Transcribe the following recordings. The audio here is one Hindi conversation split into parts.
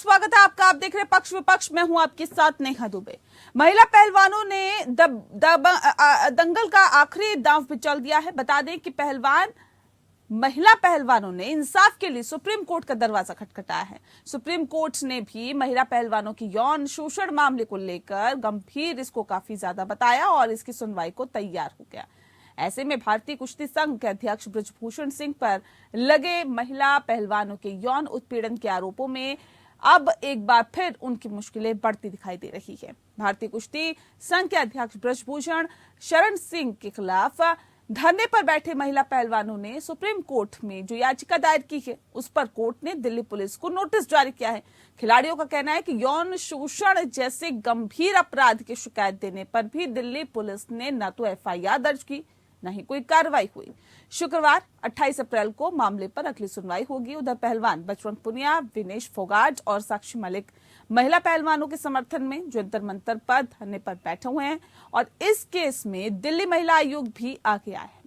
स्वागत है आपका। आप देख रहे हैं पक्ष विपक्ष। मैं हूं आपके साथ नेहा दुबे। महिला पहलवानों ने दंगल का आखिरी दांव पे चल दिया है। बता दें कि महिला पहलवानों ने इंसाफ के लिए सुप्रीम कोर्ट का दरवाजा खटखटाया है। सुप्रीम कोर्ट ने भी महिला पहलवानों की यौन शोषण मामले को लेकर गंभीर इसको काफी ज्यादा बताया और इसकी सुनवाई को तैयार हो गया। ऐसे में भारतीय कुश्ती संघ के अध्यक्ष बृजभूषण सिंह पर लगे महिला पहलवानों के यौन उत्पीड़न के आरोपों में अब एक बार फिर उनकी मुश्किलें बढ़ती दिखाई दे रही है। भारतीय कुश्ती संघ के अध्यक्ष बृजभूषण शरण सिंह के खिलाफ धरने पर बैठे महिला पहलवानों ने सुप्रीम कोर्ट में जो याचिका दायर की है उस पर कोर्ट ने दिल्ली पुलिस को नोटिस जारी किया है। खिलाड़ियों का कहना है कि यौन शोषण जैसे गंभीर अपराध की शिकायत देने पर भी दिल्ली पुलिस ने न तो एफआईआर दर्ज की न ही कोई कार्रवाई हुई। शुक्रवार 28 अप्रैल को मामले पर अगली सुनवाई होगी। उधर पहलवान बजरंग पुनिया, विनेश फोगाट और साक्षी मलिक महिला पहलवानों के समर्थन में जंतर मंतर पर धरने पर बैठे हुए हैं और इस केस में दिल्ली महिला आयोग भी आगे आया है।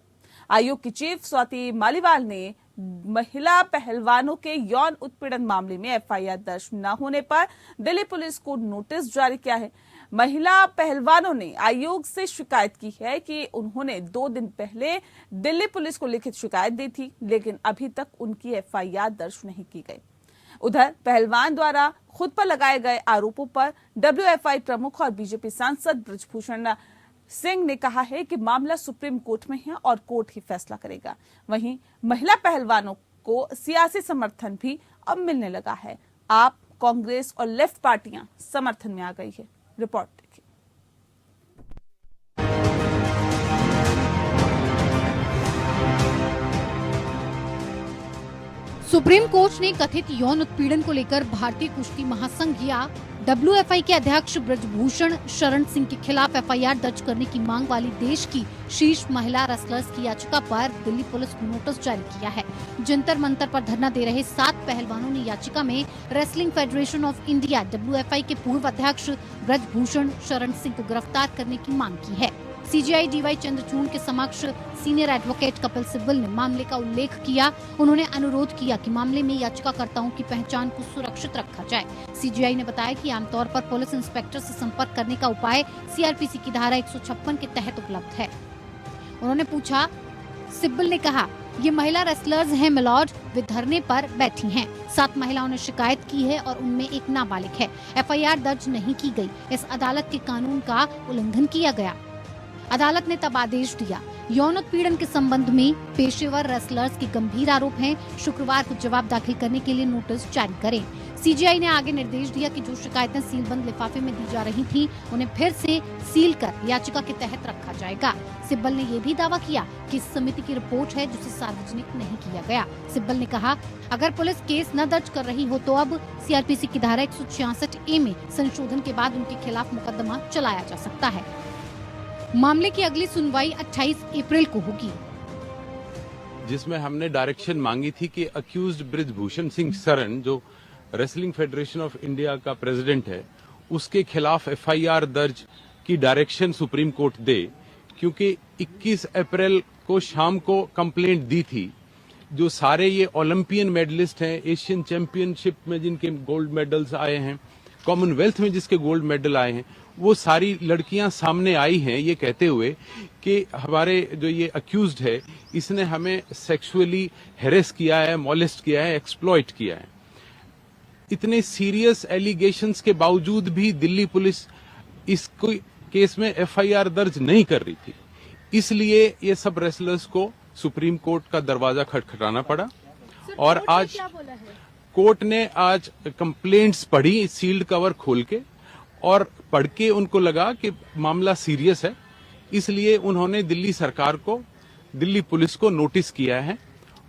आयोग की चीफ स्वाति मालीवाल ने महिला पहलवानों के यौन उत्पीड़न मामले में एफआईआर दर्ज न होने पर दिल्ली पुलिस को नोटिस जारी किया है। महिला पहलवानों ने आयोग से शिकायत की है कि उन्होंने 2 दिन पहले दिल्ली पुलिस को लिखित शिकायत दी थी, लेकिन अभी तक उनकी एफआईआर दर्ज नहीं की गई। उधर पहलवान द्वारा खुद पर लगाए गए आरोपों पर डब्ल्यूएफआई प्रमुख और बीजेपी सांसद बृजभूषण सिंह ने कहा है कि मामला सुप्रीम कोर्ट में है और कोर्ट ही फैसला करेगा। वहीं महिला पहलवानों को सियासी समर्थन भी अब मिलने लगा है। आप, कांग्रेस और लेफ्ट पार्टियां समर्थन में आ गई है। रिपोर्ट देखिए। सुप्रीम कोर्ट ने कथित यौन उत्पीड़न को लेकर भारतीय कुश्ती महासंघ या डब्ल्यूएफआई के अध्यक्ष बृजभूषण शरण सिंह के खिलाफ एफआईआर दर्ज करने की मांग वाली देश की शीर्ष महिला रेसलर्स की याचिका पर दिल्ली पुलिस को नोटिस जारी किया है। जंतर मंतर पर धरना दे रहे 7 पहलवानों ने याचिका में wrestling federation of India WFI के पूर्व अध्यक्ष बृजभूषण शरण सिंह को गिरफ्तार करने की मांग की है। सीजीआई डीवाई चंद्रचूड़ के समक्ष सीनियर एडवोकेट कपिल सिब्बल ने मामले का उल्लेख किया। उन्होंने अनुरोध किया कि मामले में याचिकाकर्ताओं की पहचान को सुरक्षित रखा जाए। सीजीआई ने बताया कि आमतौर पर पुलिस इंस्पेक्टर से संपर्क करने का उपाय सीआरपीसी की धारा 156 के तहत उपलब्ध है। उन्होंने पूछा, सिब्बल ने कहा, ये महिला रेसलर्स हैं मिलॉर्ड, वे धरने पर बैठी हैं। 7 महिलाओं ने शिकायत की है और उनमें एक नाबालिग है। एफआईआर दर्ज नहीं की गई। इस अदालत के कानून का उल्लंघन किया गया। अदालत ने तब आदेश दिया। यौन उत्पीड़न के संबंध में पेशेवर रेसलर्स के गंभीर आरोप हैं। शुक्रवार को जवाब दाखिल करने के लिए नोटिस जारी करें। सीजीआई ने आगे निर्देश दिया कि जो शिकायतें सीलबंद लिफाफे में दी जा रही थीं, उन्हें फिर से सील कर याचिका के तहत रखा जाएगा। सिब्बल ने यह भी दावा किया कि इस समिति की रिपोर्ट है जिसे सार्वजनिक नहीं किया गया। सिब्बल ने कहा, अगर पुलिस केस न दर्ज कर रही हो तो अब सीआरपीसी की धारा 166A में संशोधन के बाद उनके खिलाफ मुकदमा चलाया जा सकता है। मामले की अगली सुनवाई 28 अप्रैल को होगी, जिसमें हमने डायरेक्शन मांगी थी कि अक्यूज्ड बृजभूषण सिंह शरण, जो रेसलिंग फेडरेशन ऑफ इंडिया का प्रेसिडेंट है, उसके खिलाफ एफआईआर दर्ज की डायरेक्शन सुप्रीम कोर्ट दे, क्योंकि 21 अप्रैल को शाम को कंप्लेंट दी थी। जो सारे ये ओलंपियन मेडलिस्ट हैं, एशियन चैंपियनशिप में जिनके गोल्ड मेडल्स आए हैं, कॉमनवेल्थ में जिसके गोल्ड मेडल आए हैं, वो सारी लड़कियां सामने आई हैं ये कहते हुए कि हमारे जो ये अक्यूज्ड है, इसने हमें सेक्सुअली हेरेस किया है, मॉलेस्ट किया है, एक्सप्लॉइट किया है। इतने सीरियस एलिगेशंस के बावजूद भी दिल्ली पुलिस इस केस में एफआईआर दर्ज नहीं कर रही थी। इसलिए ये सब रेसलर्स को सुप्रीम कोर्ट का दरवाजा खटखटाना पड़ा। और आज कोर्ट ने आज कंप्लेंट्स पढ़ी सील्ड कवर खोल के, और पढ़ के उनको लगा कि मामला सीरियस है, इसलिए उन्होंने दिल्ली सरकार को, दिल्ली पुलिस को नोटिस किया है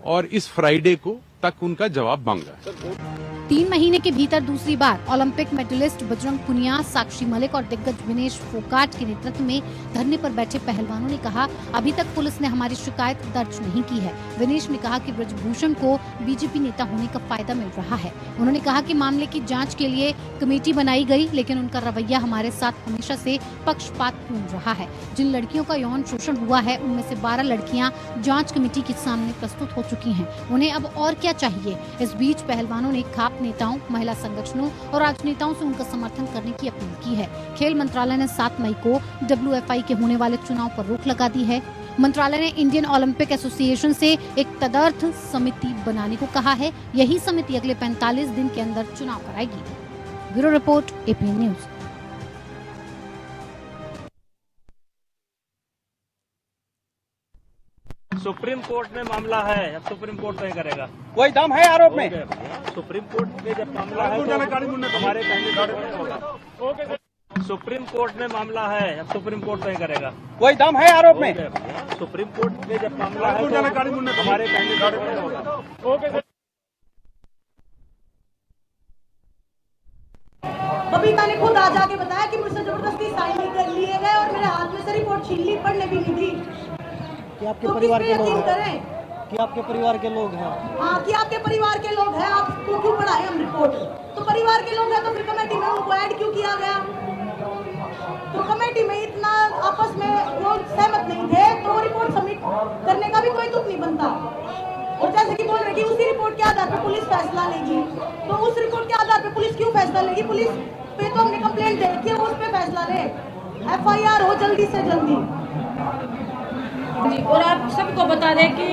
और इस फ्राइडे को तक उनका जवाब मांगा है। 3 महीने के भीतर दूसरी बार ओलंपिक मेडलिस्ट बजरंग पुनिया, साक्षी मलिक और दिग्गज विनेश फोगाट के नेतृत्व में धरने पर बैठे पहलवानों ने कहा, अभी तक पुलिस ने हमारी शिकायत दर्ज नहीं की है। विनेश ने कहा कि बृजभूषण को बीजेपी नेता होने का फायदा मिल रहा है। उन्होंने कहा कि मामले की जांच के लिए कमेटी बनाई गई, लेकिन उनका रवैया हमारे साथ हमेशा से पक्षपातपूर्ण रहा है। जिन लड़कियों का यौन शोषण हुआ है, उनमें से 12 लड़कियां जांच कमेटी के सामने प्रस्तुत हो चुकी हैं। उन्हें अब और क्या चाहिए? इस बीच पहलवानों ने खाप आप नेताओं, महिला संगठनों और राजनेताओं से उनका समर्थन करने की अपील की है। खेल मंत्रालय ने 7 मई को WFI के होने वाले चुनाव पर रोक लगा दी है। मंत्रालय ने इंडियन ओलंपिक एसोसिएशन से एक तदर्थ समिति बनाने को कहा है। यही समिति अगले 45 दिन के अंदर चुनाव कराएगी। Bureau report, APN news. Supreme court में मामला है, अब सुप्रीम कोर्ट तय करेगा। कोई दम है आरोप में? सुप्रीम कोर्ट में जब मामला है तो हमारे कहने होगा। सुप्रीम कोर्ट में मामला है, अब सुप्रीम कोर्ट तय करेगा। कोई दम है आरोप में? सुप्रीम कोर्ट में जब मामला है तो हमारे कहने होगा। बबीता ने खुद आज आके बताया कि मुझसे जबरदस्ती साइन नहीं कर लिए गए और मेरे हाथ में से रिपोर्ट छीन ली, पढ़ने भी नहीं थी। कि आपके तो परिवार के लोग यकीन हैं? करें? कि आपके परिवार के लोग हैं? हाँ, कि आपके परिवार के लोग हैं, आपको क्यों पढ़ाए हम रिपोर्ट? तो परिवार के लोग हैं तो फिर कमेटी में उनको ऐड क्यों किया गया? तो कमेटी में इतना आपस में वो सहमत नहीं थे तो रिपोर्ट सबमिट करने का भी कोई तुक नहीं बनता। और जैसे कि बोल रहे कि उसी रिपोर्ट के आधार पर पुलिस फैसला लेगी, तो उस रिपोर्ट के आधार पर पुलिस क्यों फैसला लेगी? पुलिस पे तो हमने कंप्लेंट दे रखी है, वो उस पर फैसला ले। FIR हो जल्दी से जल्दी। जी, और आप सबको बता दें कि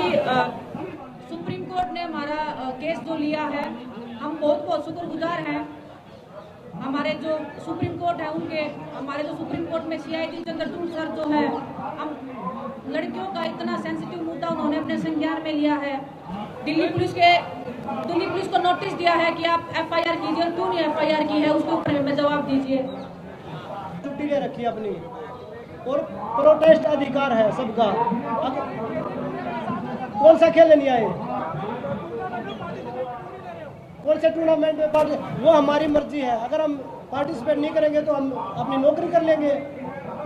सुप्रीम कोर्ट ने हमारा केस जो लिया है, हम बहुत बहुत शुक्रगुजार हैं। हमारे जो सुप्रीम कोर्ट है उनके, हमारे जो सुप्रीम कोर्ट में CID चंद्रचूड़ सर जो है, हम लड़कियों का इतना सेंसिटिव मुद्दा उन्होंने अपने संज्ञान में लिया है। दिल्ली पुलिस को नोटिस दिया है कि आप FIR कीजिए, और क्यों नहीं FIR की है उसके ऊपर हमें जवाब दीजिए। छुट्टी ले रखी अपनी और प्रोटेस्ट अधिकार है सबका। कौन सा खेलने नहीं आए? कौन से टूर्नामेंट में वो हमारी मर्जी है। अगर हम पार्टिसिपेट नहीं करेंगे तो हम अपनी नौकरी कर लेंगे।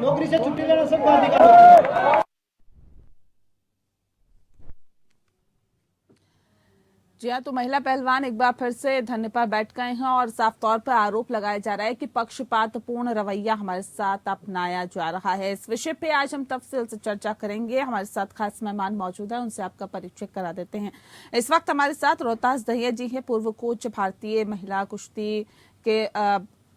नौकरी से छुट्टी लेना सबका अधिकार होता है। जी हाँ, तो महिला पहलवान एक बार फिर से धरने पर बैठ गए हैं और साफ तौर पर आरोप लगाया जा रहा है कि पक्षपातपूर्ण रवैया हमारे साथ अपनाया जा रहा है। इस विषय पे आज हम तफसील से चर्चा करेंगे। हमारे साथ खास मेहमान मौजूद है, उनसे आपका परिचय करा देते हैं। इस वक्त हमारे साथ रोहतास दहिया जी हैं, पूर्व कोच भारतीय महिला कुश्ती के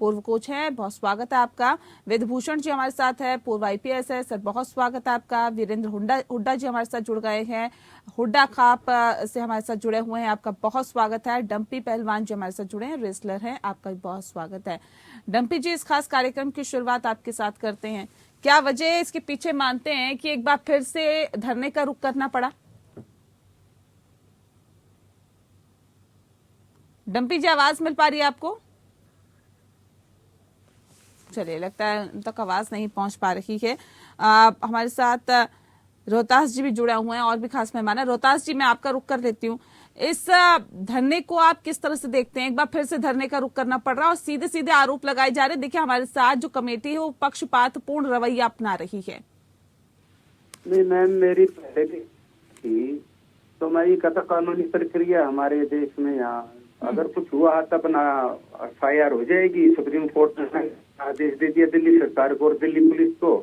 पूर्व कोच हैं, बहुत स्वागत है आपका। वेदभूषण जी हमारे साथ है, पूर्व IPS है, सर बहुत स्वागत है आपका। वीरेंद्र हुड्डा जी हमारे साथ जुड़ गए हैं, हुड्डा खाप से हमारे साथ जुड़े हुए हैं, आपका बहुत स्वागत है। डंपी पहलवान जी हमारे साथ जुड़े हैं, रेसलर हैं, आपका भी बहुत स्वागत है। डंपी जी, इस खास कार्यक्रम की शुरुआत आपके साथ करते हैं। क्या वजह इसके पीछे मानते हैं कि एक बार फिर से धरने का रुख करना पड़ा? डंपी जी, आवाज मिल पा रही है आपको? चलिए, लगता है उन तक आवाज नहीं पहुंच पा रही है। हमारे साथ रोहतास जी भी जुड़े हुए हैं और भी खास मेहमान है। रोहतास जी, मैं आपका रुख कर लेती हूँ। इस धरने को आप किस तरह से देखते हैं? एक बार फिर से धरने का रुख करना पड़ रहा है और सीधे सीधे आरोप लगाए जा रहे हैं। देखिए, हमारे साथ जो कमेटी है वो पक्षपातपूर्ण रवैया अपना रही है। नहीं मैम, मेरी पहले भी थी तो मैं ये कहता कानूनी प्रक्रिया हमारे देश में यहाँ अगर कुछ हुआ तब ना FIR हो जाएगी। सुप्रीम कोर्ट ने आदेश दे दिया दिल्ली सरकार को और दिल्ली पुलिस को,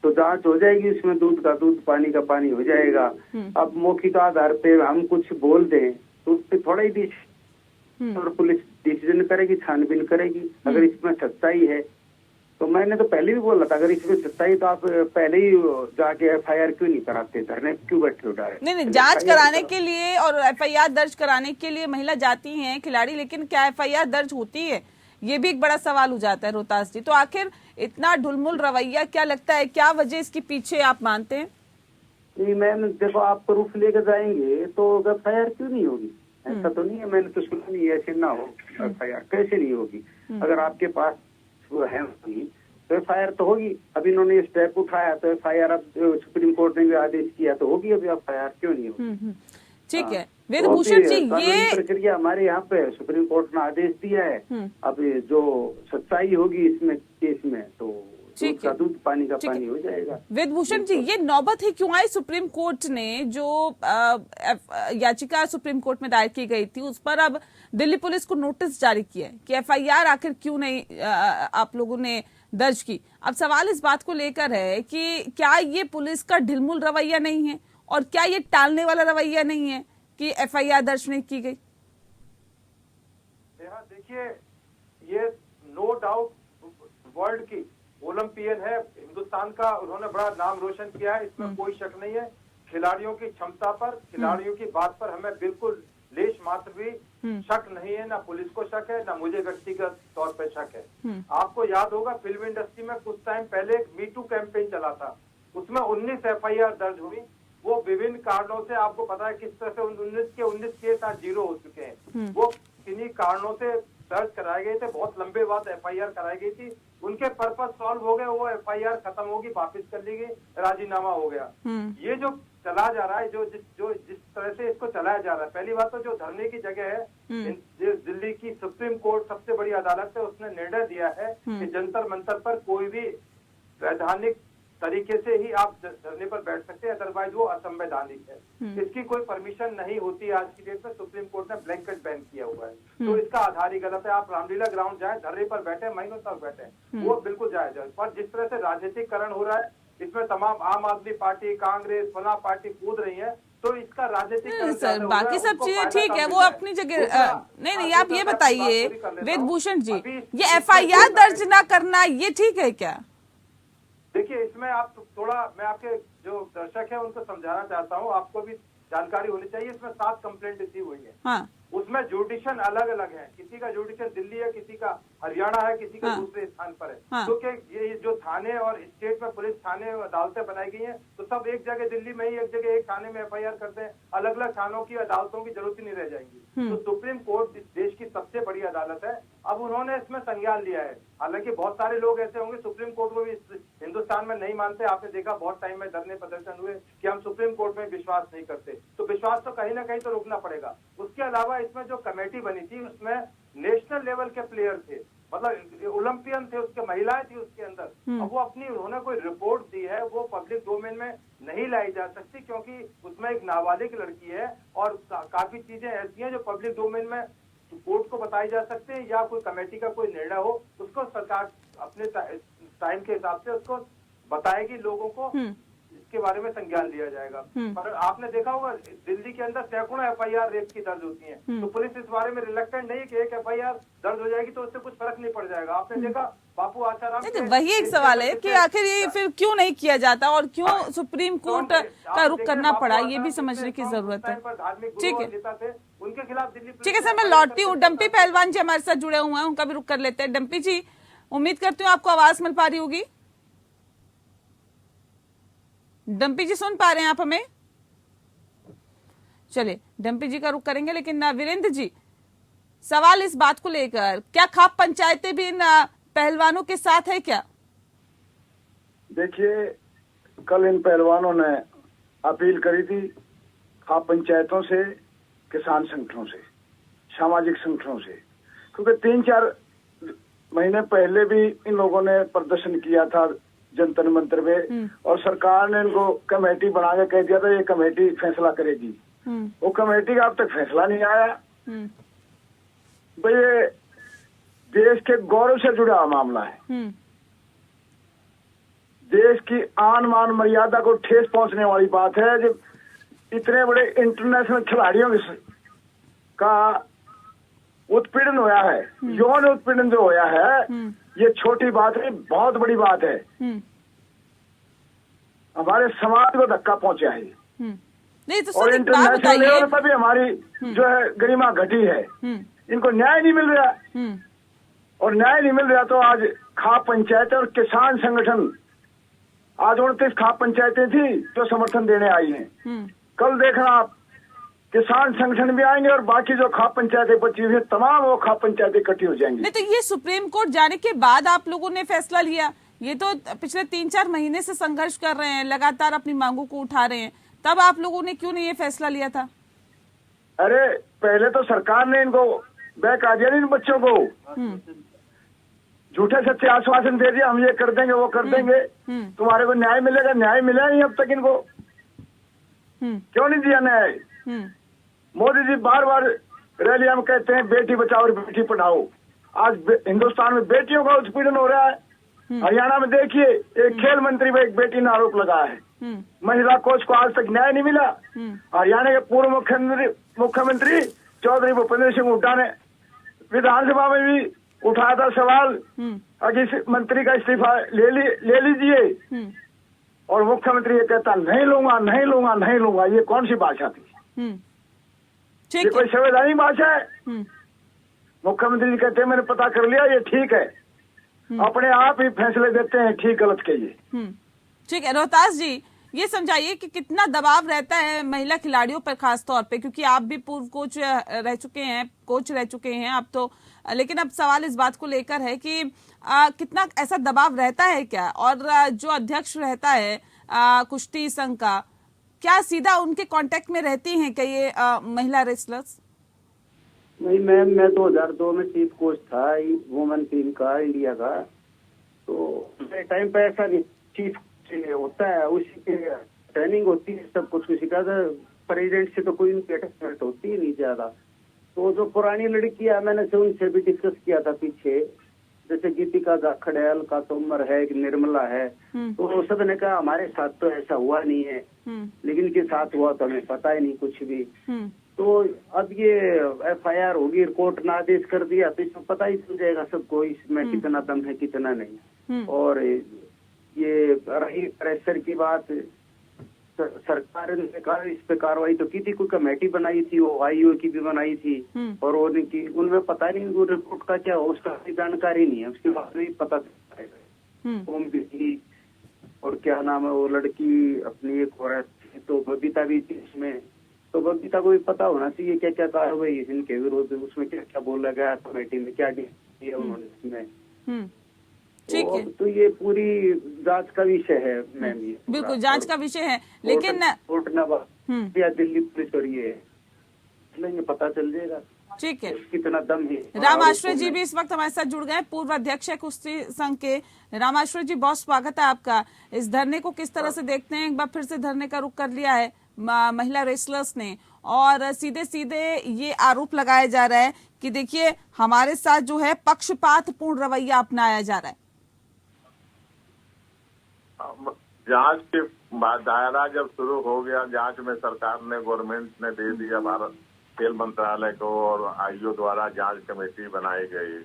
तो जांच हो जाएगी, उसमें दूध का दूध पानी का पानी हो जाएगा। अब मौखिक आधार पे हम कुछ बोल दें तो उस पर थोड़ा ही और पुलिस डिसीजन करेगी, छानबीन करेगी। अगर इसमें सच्चाई है तो मैंने तो पहले भी बोला था, अगर इसमें सच्चाई तो आप पहले ही जाके FIR क्यों नहीं कराते? धरने क्यों बैठे हो डायरेक्ट? नहीं, जांच कराने के लिए और FIR दर्ज कराने के लिए महिला जाती हैं खिलाड़ी, लेकिन क्या FIR दर्ज होती है? ये भी एक बड़ा सवाल हो जाता है रोहतास जी। तो आखिर इतना ढुलमुल रवैया क्या लगता है, क्या वजह इसके पीछे आप मानते हैं? नहीं मैम, देखो आप प्रूफ लेकर जाएंगे तो FIR क्यों नहीं होगी? ऐसा तो नहीं है, मैंने तो सुना नहीं ऐसे ना हो। FIR कैसे नहीं होगी? अगर आपके पास वो है तो FIR तो होगी। अब इन्होंने स्टेप उठाया तो FIR, अब सुप्रीम कोर्ट ने भी आदेश किया तो होगी। अभी FIR क्यों नहीं होगी? ठीक है वेदभूषण जी, ये प्रक्रिया हमारे यहाँ पे सुप्रीम कोर्ट ने आदेश दिया है। अब जो सच्चाई होगी इसमें केस में तो दूध का दूध पानी का पानी हो जाएगा। वेदभूषण जी, ये नौबत ही क्यों आई? सुप्रीम कोर्ट ने जो याचिका सुप्रीम कोर्ट में दायर की गई थी उस पर अब दिल्ली पुलिस को नोटिस जारी किया है कि FIR आखिर क्यों नहीं आप लोगों ने दर्ज की। अब सवाल इस बात को लेकर है कि क्या ये पुलिस का ढिलमुल रवैया नहीं है और क्या ये टालने वाला रवैया नहीं है कि FIR दर्ज नहीं की गई? देखिए, ये नो डाउट वर्ल्ड की ओलंपियन है, हिंदुस्तान का उन्होंने बड़ा नाम रोशन किया है, इसमें कोई शक नहीं है। खिलाड़ियों की क्षमता पर, खिलाड़ियों की बात पर हमें बिल्कुल लेश मात्र भी शक नहीं है, ना पुलिस को शक है, ना मुझे व्यक्तिगत तौर पे शक है। आपको याद होगा फिल्म इंडस्ट्री में कुछ टाइम पहले एक मी टू कैंपेन चला था, उसमें 19 FIR दर्ज हुई। वो विभिन्न कारणों से, आपको पता है किस तरह से 19 केस आज 0 हो चुके हैं। वो किन्हीं कारणों से दर्ज कराए गए थे, बहुत लंबे बाद FIR कराई गई थी, उनके पर्पस सॉल्व हो गए, वो FIR खत्म होगी, वापस कर ली गई, राजीनामा हो गया। ये जो चला जा रहा है, जिस तरह से इसको चलाया जा रहा है, पहली बात तो जो धरने की जगह है, दिल्ली की सुप्रीम कोर्ट सबसे बड़ी अदालत है, उसने निर्णय दिया है कि जंतर मंतर पर कोई भी वैधानिक तरीके से ही आप धरने पर बैठ सकते हैं, अदरवाइज वो असंवैधानिक है। इसकी कोई परमिशन नहीं होती आज की डेट में, सुप्रीम कोर्ट ने ब्लैंकेट बैन किया हुआ है। तो इसका आधार ही गलत है। आप रामलीला ग्राउंड जाए, धरने पर बैठे, महीनों तक बैठे, वो बिल्कुल जायज है। पर जिस तरह से राजनीतिकरण हो रहा है, इसमें तमाम आम आदमी पार्टी, कांग्रेस, फला पार्टी कूद रही है, तो इसका राजनीतिकरण सर बाकी सब चीजें ठीक है, वो अपनी जगह। नहीं, आप ये बताइए वेदभूषण जी, ये FIR दर्ज ना करना ये ठीक है क्या? देखिए, इसमें आप थोड़ा, मैं आपके जो दर्शक है उनको समझाना चाहता हूँ, आपको भी जानकारी होनी चाहिए। इसमें 7 कंप्लेंट रिसीव हुई है। हाँ। उसमें जुडिशन अलग अलग है, किसी का जुडिशन दिल्ली है, किसी का हरियाणा है, किसी का दूसरे स्थान पर है। हाँ। तो क्या ये जो थाने और स्टेट में पुलिस थाने और अदालतें बनाई गई हैं, तो सब एक जगह दिल्ली में ही एक जगह एक थाने में FIR करते हैं, अलग अलग थानों की अदालतों की जरूरत ही नहीं रह जाएंगी। तो सुप्रीम कोर्ट इस देश की सबसे बड़ी अदालत है, अब उन्होंने इसमें संज्ञान लिया है। हालांकि बहुत सारे लोग ऐसे होंगे सुप्रीम कोर्ट को भी हिंदुस्तान में नहीं मानते। आपने देखा बहुत टाइम में धरने प्रदर्शन हुए कि हम सुप्रीम कोर्ट में विश्वास नहीं करते, तो विश्वास तो कहीं ना कहीं तो रोकना पड़ेगा। उसके अलावा इसमें जो कमेटी बनी थी, उसमें नेशनल लेवल के प्लेयर थे, मतलब ओलंपियन थे, उसके महिलाएं थी उसके अंदर। अब वो अपनी, उन्होंने कोई रिपोर्ट दी है, वो पब्लिक डोमेन में नहीं लाई जा सकती, क्योंकि उसमें एक नाबालिग लड़की है और काफी चीजें ऐसी हैं जो पब्लिक डोमेन में कोर्ट को बताई जा सकते हैं, या कोई कमेटी का कोई निर्णय हो, उसको सरकार अपने टाइम के हिसाब से उसको बताएगी लोगों को, इसके बारे में संज्ञान लिया जाएगा। पर आपने देखा होगा दिल्ली के अंदर सैकड़ों FIR रेप की दर्ज होती हैं, तो पुलिस इस बारे में रिलक्टेंट नहीं कि एक FIR दर्ज हो जाएगी तो उससे कुछ फर्क नहीं पड़ जाएगा। आपने देखा बापू आसाराम, वही एक सवाल है कि आखिर ये फिर क्यों नहीं किया जाता और क्यों सुप्रीम कोर्ट का रुख करना पड़ा, ये भी समझने की जरूरत है। ठीक है, उनके खिलाफ दिल्ली, ठीक है सर, मैं लौटती हूँ। डम्पी पहलवान जी हमारे साथ जुड़े हुए हैं, उनका भी रुख कर लेते हैं। डम्पी जी, उम्मीद करती हूँ आपको आवाज मिल पा रही होगी। डम्पी जी सुन पा रहे हैं आप हमें? चलिए डम्पी जी का रुख करेंगे, लेकिन वीरेंद्र जी, सवाल इस बात को लेकर, क्या खाप पंचायतें भी इन पहलवानों के साथ है क्या? देखिए, कल इन पहलवानों ने अपील करी थी खाप पंचायतों से, किसान संगठनों से, सामाजिक संगठनों से, क्योंकि 3-4 महीने पहले भी इन लोगों ने प्रदर्शन किया था जंतर मंतर में, और सरकार ने इनको कमेटी बना के कह दिया था ये कमेटी फैसला करेगी। वो कमेटी का अब तक फैसला नहीं आया। भाई ये देश के गौरव से जुड़ा मामला है, देश की आन मान मर्यादा को ठेस पहुंचने वाली बात है। जब इतने बड़े इंटरनेशनल खिलाड़ियों का उत्पीड़न होया है, यौन उत्पीड़न जो होया है, ये छोटी बात नहीं, बहुत बड़ी बात है। हमारे समाज को धक्का पहुंचा है, नहीं तो और इंटरनेशनल लेवल पर भी हमारी जो है गरिमा घटी है। इनको न्याय नहीं मिल रहा, और न्याय नहीं मिल रहा तो आज खाप पंचायत और किसान संगठन, आज 29 खाप पंचायतें थी जो समर्थन देने आई हैं। कल देखना आप, किसान संगठन भी आएंगे और बाकी जो खाप पंचायतें बची हुई है तमाम वो खाप पंचायतें इकट्ठी हो जाएंगी। नहीं तो ये सुप्रीम कोर्ट जाने के बाद आप लोगों ने फैसला लिया, ये तो पिछले 3-4 महीने से संघर्ष कर रहे हैं, लगातार अपनी मांगों को उठा रहे हैं, तब आप लोगों ने क्यों नहीं ये फैसला लिया था? अरे पहले तो सरकार ने इनको बहका दिया इन बच्चों को, झूठे सच्चे आश्वासन दे दिया, हम ये कर देंगे वो कर देंगे, तुम्हारे को न्याय मिलेगा। न्याय मिला नहीं अब तक इनको, क्यों नहीं दिया न्याय? मोदी जी बार बार रैलियां में कहते हैं बेटी बचाओ और बेटी पढ़ाओ। आज हिंदुस्तान में बेटियों का उत्पीड़न हो रहा है। हरियाणा में देखिए, एक खेल मंत्री पर एक बेटी ने आरोप लगाया है, महिला कोच को आज तक न्याय नहीं मिला। हरियाणा के पूर्व मुख्यमंत्री चौधरी भूपेंद्र सिंह हुड्डा ने विधानसभा में भी उठाया था सवाल कि मंत्री का इस्तीफा ले लीजिए, और मुख्यमंत्री ये कहता नहीं लूंगा नहीं लूंगा नहीं लूंगा। ये कौन सी भाषा थी? ये कोई संवैधानिक भाषा है? मुख्यमंत्री जी कहते हैं मैंने पता कर लिया, ये ठीक है, अपने आप ही फैसले देते हैं ठीक गलत के ये। ठीक है रोहतास जी, ये समझाइए कि कितना दबाव रहता है महिला खिलाड़ियों पर खास तौर पे, क्योंकि आप भी पूर्व कोच रह चुके हैं, कोच रह चुके हैं आप तो, लेकिन अब सवाल इस बात को लेकर है कि कितना ऐसा दबाव रहता है क्या, और जो अध्यक्ष रहता है कुश्ती संघ का, क्या सीधा उनके कांटेक्ट में रहती हैं क्या ये महिला रेसलर्स? नहीं मैम, मैं 2002 में चीफ कोच था वुमेन टीम का इंडिया का, तो टाइम पे ऐसा नहीं चीफ होता है, उसी की ट्रेनिंग होती है, सब कुछ उसी का। प्रेसिडेंट से तो कोई उनकी अटैचमेंट होती है नहीं ज्यादा। तो जो पुरानी लड़की है मैंने से उनसे भी डिस्कस किया था पीछे, जैसे गीतिका जाखड़ियाल का तोमर है, निर्मला है, तो सब ने कहा हमारे साथ तो ऐसा हुआ नहीं है, लेकिन के साथ हुआ तो हमें पता ही नहीं कुछ भी। तो अब ये FIR होगी, कोर्ट ने आदेश कर दिया तो इसमें पता ही चल जाएगा सबको इसमें कितना दम है कितना नहीं। और ये रही प्रेशर की बात, सरकार ने कहा इस पे कार्रवाई तो की थी, कोई कमेटी बनाई थी, वो IO की भी बनाई थी, और उनकी उनमें पता नहीं वो रिपोर्ट का क्या हो उसका कोई जानकारी नहीं है, उसके बाद नहीं पता चलता है। और क्या नाम है वो लड़की अपनी एक औरत थी, तो बबीता भी थी इसमें, तो बबीता को भी पता होना चाहिए क्या क्या कार्रवाई इनके विरोध, उसमें क्या क्या बोला गया कमेटी में, क्या किया उन्होंने इसमें। ठीक है, तो ये पूरी जांच का विषय है मैम, ये बिल्कुल जांच का विषय है, लेकिन या दिल्ली पुलिस और ये लेंगे पता चल जाएगा ठीक है कितना दम है। राम आश्रय जी भी इस वक्त हमारे साथ जुड़ गए, पूर्व अध्यक्ष है कुश्ती संघ के। राम आश्रय जी, बहुत स्वागत है आपका। इस धरने को किस तरह से देखते हैं? एक बार फिर से धरने का रुख कर लिया है महिला रेसलर्स ने, और सीधे सीधे ये आरोप लगाया जा रहा है कि देखिए हमारे साथ जो है पक्षपात पूर्ण रवैया अपनाया जा रहा है। जांच के बाद दायरा जब शुरू हो गया, जांच में सरकार ने गवर्नमेंट ने दे दिया भारत खेल मंत्रालय को, और IO द्वारा जांच कमेटी बनाई गई।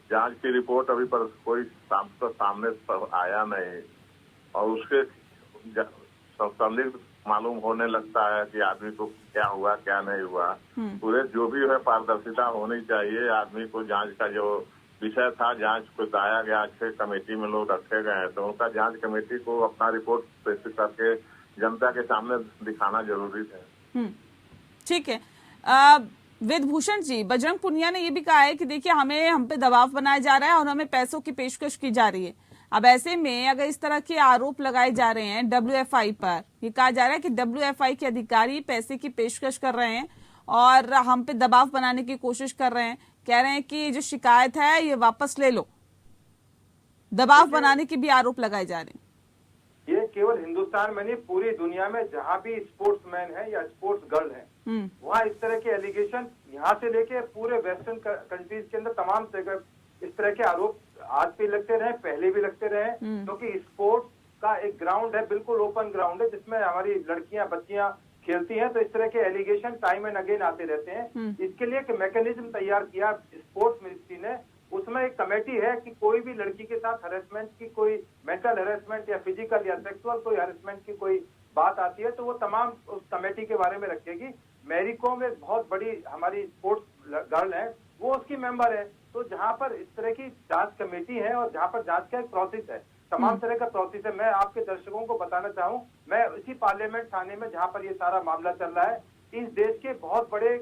जांच की रिपोर्ट अभी पर कोई सामने आया नहीं, और उसके संदिग्ध मालूम होने लगता है कि आदमी को क्या हुआ क्या नहीं हुआ। पूरे जो भी है पारदर्शिता होनी चाहिए। आदमी को जांच का जो विषय था, जांच को लाया गया, अच्छे कमेटी में लोग रखे गए हैं, तो उनका जांच कमेटी को अपना रिपोर्ट पेश करके जनता के सामने दिखाना जरूरी है। ठीक है, वेदभूषण जी, बजरंग पुनिया ने ये भी कहा है कि देखिए हम पे दबाव बनाया जा रहा है और हमें पैसों की पेशकश की जा रही है। अब ऐसे में अगर इस तरह के आरोप लगाए जा रहे हैं WFI पर, ये कहा जा रहा है कि WFI के अधिकारी पैसे की पेशकश कर रहे हैं और हम पे दबाव बनाने की कोशिश कर रहे हैं, कह रहे हैं कि जो शिकायत है ये वापस ले लो, दबाव बनाने के भी आरोप लगाए जा रहे हैं। ये केवल हिंदुस्तान में नहीं, पूरी दुनिया में जहाँ भी स्पोर्ट्समैन है या स्पोर्ट्स गर्ल है, वहाँ इस तरह के एलिगेशन, यहाँ से लेके पूरे वेस्टर्न कंट्रीज के अंदर तमाम जगह इस तरह के आरोप आज भी लगते रहे, पहले भी लगते रहे, क्योंकि स्पोर्ट्स का एक ग्राउंड है, बिल्कुल ओपन ग्राउंड है, जिसमें हमारी लड़कियां बच्चियां खेलती हैं, तो इस तरह के एलिगेशन टाइम एंड अगेन आते रहते हैं। इसके लिए एक मैकेनिज्म तैयार किया स्पोर्ट्स मिनिस्ट्री ने, उसमें एक कमेटी है कि कोई भी लड़की के साथ हरेसमेंट की, कोई मेंटल हरेसमेंट या फिजिकल या सेक्सुअल कोई हरेसमेंट की कोई बात आती है तो वो तमाम उस कमेटी के बारे में रखेगी। मैरी कॉम एक बहुत बड़ी हमारी स्पोर्ट्स गर्ल है, वो उसकी मेंबर है। तो जहाँ पर इस तरह की जांच कमेटी है और जहाँ पर जांच का एक प्रोसेस है, तमाम तरह का प्रोसेस है। मैं आपके दर्शकों को बताना चाहूँ, मैं इसी पार्लियामेंट थाने में जहाँ पर ये सारा मामला चल रहा है, इस देश के बहुत बड़े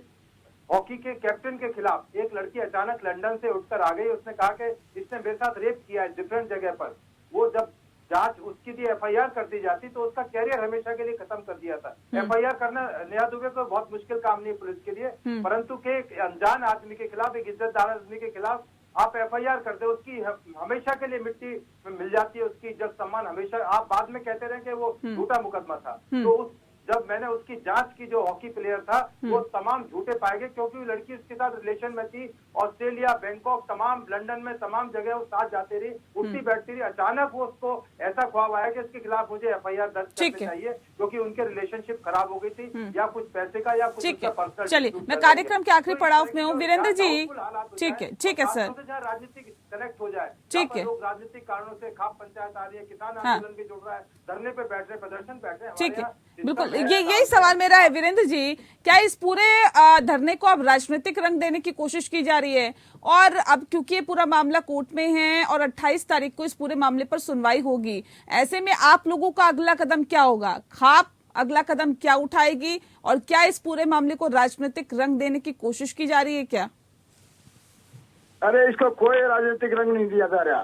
हॉकी के कैप्टन के खिलाफ एक लड़की अचानक लंदन से उठकर आ गई, उसने कहा कि इसने मेरे साथ रेप किया है डिफरेंट जगह पर। वो जब जांच उसकी भी FIR कर दी जाती तो उसका कैरियर हमेशा के लिए खत्म कर दिया था। FIR करना नेहा दुबे को बहुत मुश्किल काम नहीं पुलिस के लिए, परंतु के एक अनजान आदमी के खिलाफ, एक इज्जतदार आदमी के खिलाफ आप FIR करते हो, उसकी हमेशा के लिए मिट्टी में मिल जाती है, उसकी इज्जत सम्मान हमेशा। आप बाद में कहते रहे कि वो झूठा मुकदमा था, तो जब मैंने उसकी जांच की, जो हॉकी प्लेयर था वो तमाम झूठे पाए गए, क्योंकि वो लड़की उसके साथ रिलेशन में थी। ऑस्ट्रेलिया, बैंकॉक, तमाम लंदन में तमाम जगह वो साथ जाती रही, उठती बैठती रही। अचानक वो उसको ऐसा ख्वाब आया कि इसके खिलाफ मुझे एफआईआर दर्ज करनी चाहिए, क्योंकि उनके रिलेशनशिप खराब हो गई थी, या कुछ पैसे का या कुछ पर्सनल। चलिए, मैं कार्यक्रम के आखिरी पड़ाव में हूँ। वीरेंद्र जी, ठीक है सर, राजनीतिक कनेक्ट हो जाए, ठीक है। लोग राजनीतिक कारणों से खाप पंचायत आ रही है, किसान आंदोलन भी जुड़ रहा है, धरने पे बैठ रहे, प्रदर्शन बैठ रहे हैं। ठीक है, बिल्कुल, यही सवाल मेरा है वीरेंद्र जी, क्या इस पूरे धरने को अब राजनीतिक रंग देने की कोशिश की जा रही है? और अब क्योंकि ये पूरा मामला कोर्ट में है और 28 तारीख को इस पूरे मामले पर सुनवाई होगी, ऐसे में आप लोगों का अगला कदम क्या होगा? खाप अगला कदम क्या उठाएगी, और क्या इस पूरे मामले को राजनीतिक रंग देने की कोशिश की जा रही है क्या? अरे इसको कोई राजनीतिक रंग नहीं दिया जा रहा।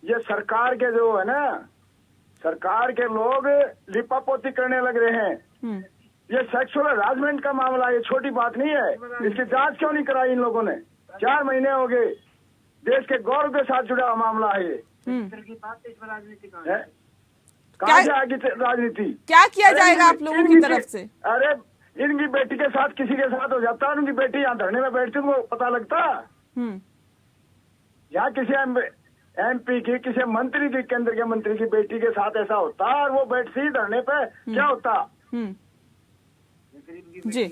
ये सरकार के जो है ना, सरकार के लोग लिपापोती करने लग रहे हैं। ये सेक्सुअल हरासमेंट का मामला, ये छोटी बात नहीं है। इसकी जांच क्यों नहीं कराई इन लोगों ने? 4 महीने हो गए, देश के गौरव के साथ जुड़ा हुआ मामला है ये। कहाँ से आगे राजनीति? क्या किया जाएगा आप लोगों की तरफ से? अरे इनकी बेटी के साथ किसी के साथ हो जाता, उनकी बेटी यहाँ धरने में बैठती, उनको पता लगता। यहाँ किसी एमपी की, किसी मंत्री की, केंद्र के मंत्री की बेटी के साथ ऐसा होता और वो बैठती धरने पे, क्या होता? जी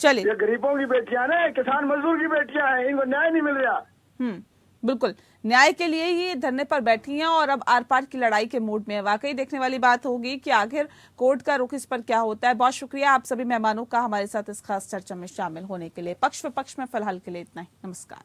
चलिए, ये गरीबों की बेटियां ना, किसान मजदूर की बेटियां हैं, इनको न्याय नहीं मिल रहा। बिल्कुल, न्याय के लिए ही धरने पर बैठी हैं और अब आर पार की लड़ाई के मूड में है। वाकई देखने वाली बात होगी कि आखिर कोर्ट का रुख इस पर क्या होता है। बहुत शुक्रिया आप सभी मेहमानों का हमारे साथ इस खास चर्चा में शामिल होने के लिए। पक्ष विपक्ष में फिलहाल के लिए इतना ही। नमस्कार।